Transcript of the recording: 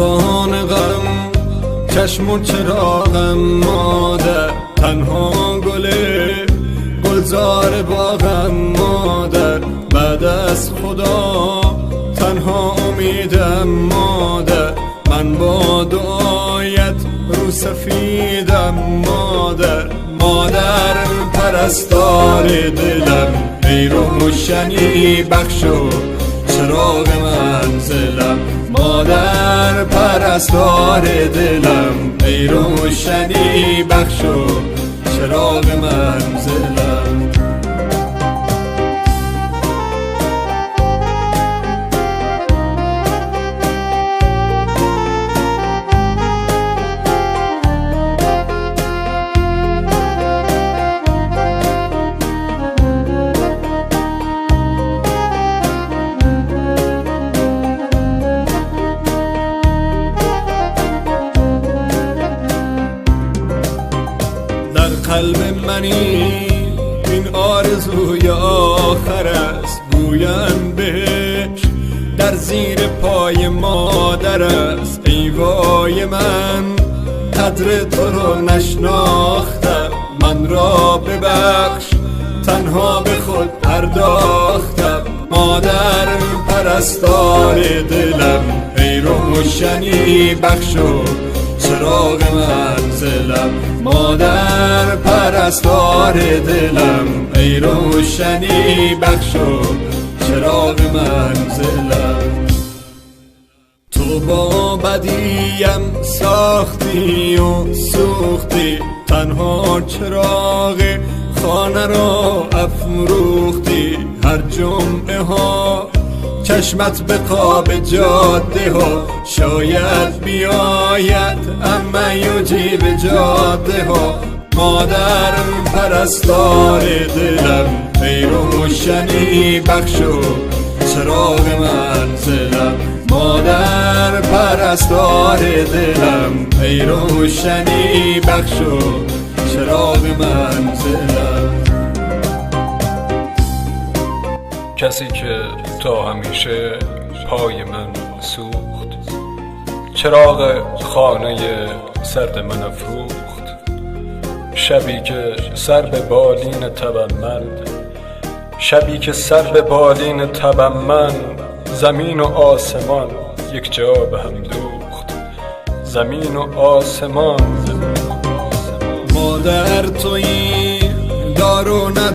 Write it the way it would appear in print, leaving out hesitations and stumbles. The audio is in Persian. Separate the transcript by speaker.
Speaker 1: افسانه غم چشم و چراغم مادر، تنها گلزار باغم مادر، بعد از خدا تنها امیدم مادر، من با دعایت رو سفیدم مادر. مادر پرستار دلم، ای روشنی بخش و چراغ منزلم. مادر پرستار دلم، ای روشنی بخش و چراغ منزلم. قلب منی این آرزوی آخر است، گویم بهش در زیر پای مادر است. ای وای من قدر تو رو نشناختم، من را ببخش تنها به خود پرداختم. مادر پرستار دلم، ای روشنی بخش و چراغ منزلم. مادر پرستار دلم، ای روشنی بخش و چراغ منزلم. تو با بدیم ساختی و سوختی، تنها چراغ خانه را افروختی. هر جمعه ها چشمت به قاب جاده ها، شاید بیاید اما یوجی به جاده ها. مادر پرستار دلم، ای روشنی بخش و چراغ منزلم. مادر پرستار دلم، ای روشنی بخش و چراغ منزلم.
Speaker 2: کسی که تا همیشه پای من سوخت، چراغ خانه سرد من افروخت. شبی که سر به بالین تبم من، شبی که سر به بالین تبم من، زمین و آسمان یک جا به هم دوخت. زمین و آسمان.
Speaker 1: مادر تویی دار و